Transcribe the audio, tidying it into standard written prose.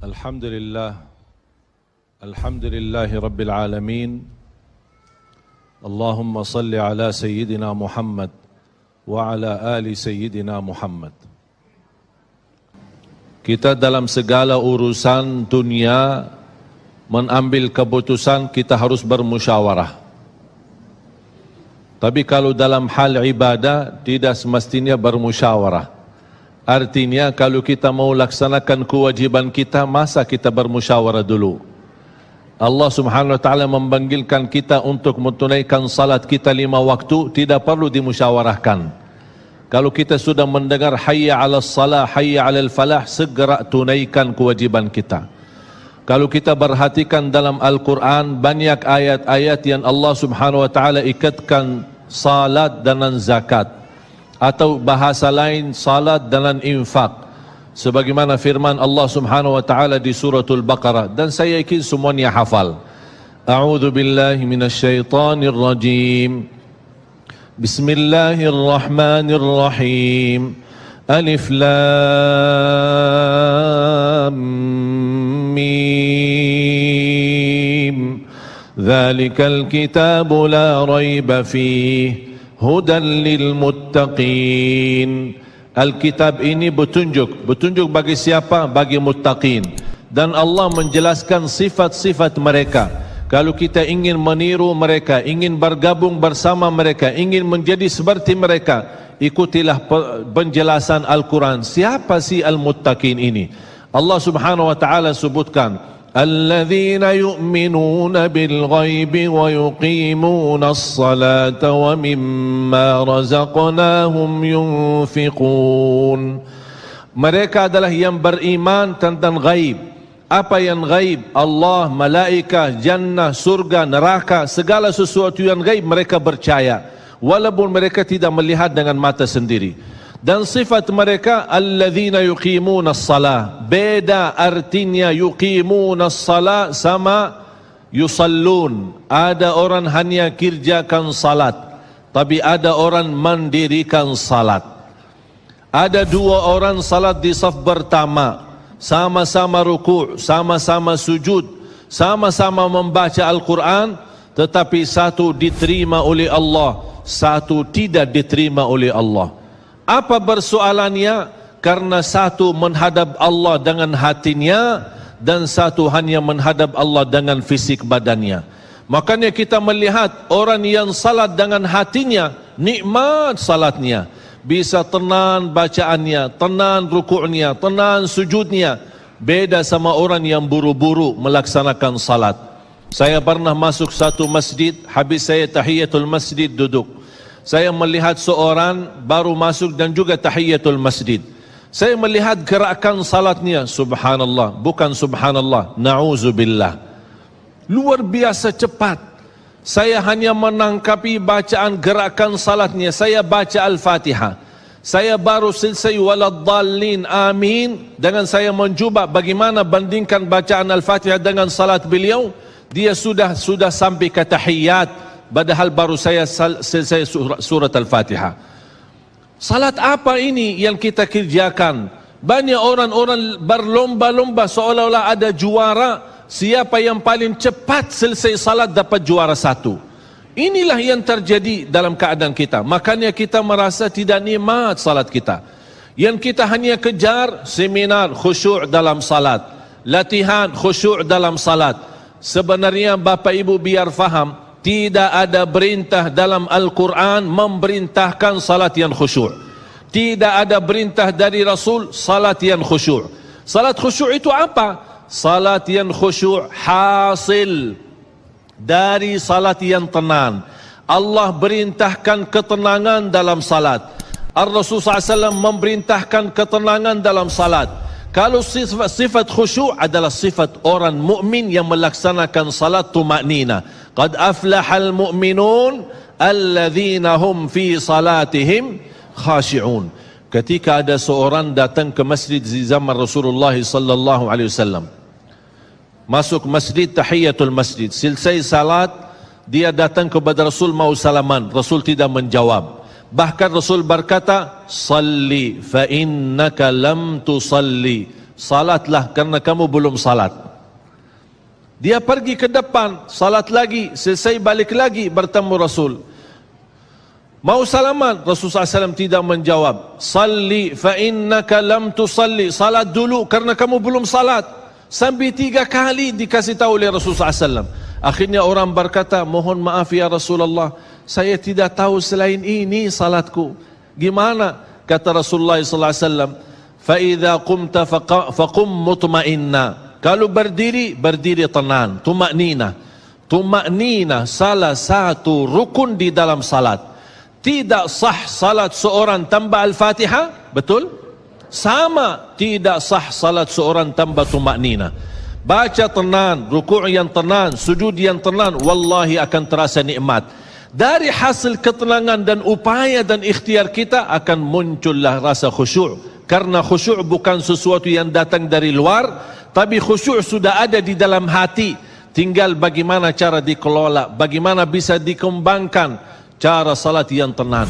Alhamdulillah, Alhamdulillahi Rabbil Alamin. Allahumma salli ala Sayyidina Muhammad wa ala ali Sayyidina Muhammad. Kita dalam segala urusan dunia mengambil keputusan kita harus bermusyawarah. Tapi kalau dalam hal ibadah tidak semestinya bermusyawarah. Artinya kalau kita mau laksanakan kewajiban kita, masa kita bermusyawarah dulu? Allah Subhanahu wa taala memanggilkan kita untuk menunaikan salat kita 5 waktu, tidak perlu dimusyawarahkan. Kalau kita sudah mendengar hayya 'alas salah, hayya 'alal falah, segera tunaikan kewajiban kita. Kalau kita perhatikan dalam Al-Quran, banyak ayat-ayat yang Allah Subhanahu wa taala ikatkan salat dengan zakat, atau bahasa lain salat dengan infak, sebagaimana firman Allah Subhanahu wa taala di suratul Baqarah, dan saya yakin semuanya hafal. A'udzu billahi minasyaitonir rajim. Bismillahirrahmanirrahim. Alif lam mim. Dzalikal kitabu la raiba fihi hudan lil muttaqin. Alkitab ini petunjuk bagi siapa? Bagi muttaqin. Dan Allah menjelaskan sifat-sifat mereka. Kalau kita ingin meniru mereka, ingin bergabung bersama mereka, ingin menjadi seperti mereka, ikutilah penjelasan Al-Quran. Siapa sih al-muttaqin ini? Allah Subhanahu wa taala sebutkan, الذين يؤمنون بالغيب ويقيمون الصلاة ومما رزقناهم ينفقون. Mereka adalah yang beriman tentang gaib. Apa yang gaib? Allah, malaikat, jannah, surga, neraka, segala sesuatu yang gaib mereka percaya, walaupun mereka tidak melihat dengan mata sendiri. Dan sifat mereka alladzina yuqimuna as-salah. Beda artinya yuqimuna as-salah sama yusallun. Ada orang hanya kerjakan salat, tapi ada orang mendirikan salat. Ada 2 orang salat di saf pertama, sama-sama ruku', sama-sama sujud, sama-sama membaca Al-Quran, tetapi satu diterima oleh Allah, satu tidak diterima oleh Allah. Apa persoalannya? Karena satu menghadap Allah dengan hatinya, dan satu hanya menghadap Allah dengan fisik badannya. Makanya kita melihat orang yang salat dengan hatinya, nikmat salatnya, bisa tenang bacaannya, tenang rukuknya, tenang sujudnya. Beda sama orang yang buru-buru melaksanakan salat. Saya pernah masuk satu masjid, habis saya tahiyatul masjid duduk. Saya melihat seorang baru masuk dan juga tahiyatul masjid. Saya melihat gerakan salatnya, subhanallah, bukan subhanallah, na'udzubillah, luar biasa cepat. Saya hanya menangkapi bacaan gerakan salatnya. Saya baca Al-Fatihah, saya baru selesai waladdallin amin, dengan saya mencuba bagaimana bandingkan bacaan Al-Fatihah dengan salat beliau, dia sudah sampai ke tahiyat, padahal baru saya selesai surat Al-Fatihah. Salat apa ini yang kita kerjakan? Banyak orang-orang berlomba-lomba seolah-olah ada juara. Siapa yang paling cepat selesai salat dapat juara 1. Inilah yang terjadi dalam keadaan kita. Makanya kita merasa tidak nikmat salat kita. Yang kita hanya kejar seminar khusyuk dalam salat, latihan khusyuk dalam salat. Sebenarnya Bapak Ibu biar faham, tidak ada perintah dalam Al-Quran memerintahkan salat yang khusyuk. Tidak ada perintah dari Rasul salat yang khusyuk. Salat khusyuk itu apa? Salat yang khusyuk hasil dari salat yang tenang. Allah perintahkan ketenangan dalam salat. Ar-Rasul SAW memerintahkan ketenangan dalam salat. Kalau sifat khusyuk adalah sifat orang mukmin yang melaksanakan salat tumaknina. Qad aflahal mu'minun alladzina hum fi salatihim khashi'un. Ketika ada seorang datang ke masjid di zaman Rasulullah sallallahu alaihi wasallam, masuk masjid tahiyatul masjid, selesai salat dia datang kepada Rasul mau salaman, Rasul tidak menjawab. Bahkan Rasul berkata, salli fa innaka lam tusalli, salatlah karena kamu belum salat. Dia pergi ke depan, salat lagi, selesai balik lagi bertemu Rasul. Mau salaman, Rasulullah SAW tidak menjawab. Salli fa innaka lam tusalli, salat dulu karena kamu belum salat. Sampai 3 kali dikasih tahu oleh Rasulullah SAW. Akhirnya orang berkata, mohon maaf ya Rasulullah, saya tidak tahu selain ini salatku. Gimana? Kata Rasulullah SAW, fa idza qumta faqum mutma'inna. Kalau berdiri, berdiri tenang, tumaknina. Tumaknina salah satu rukun di dalam salat. Tidak sah salat seorang tanpa Al-Fatihah, betul? Sama tidak sah salat seorang tanpa tumaknina. Baca tenang, rukuk yang tenang, sujud yang tenang, wallahi akan terasa nikmat. Dari hasil ketenangan dan upaya dan ikhtiar kita akan muncullah rasa khusyuk. Karena khusyuk bukan sesuatu yang datang dari luar, tapi khusyuk sudah ada di dalam hati. Tinggal bagaimana cara dikelola, bagaimana bisa dikembangkan cara salat yang tenang.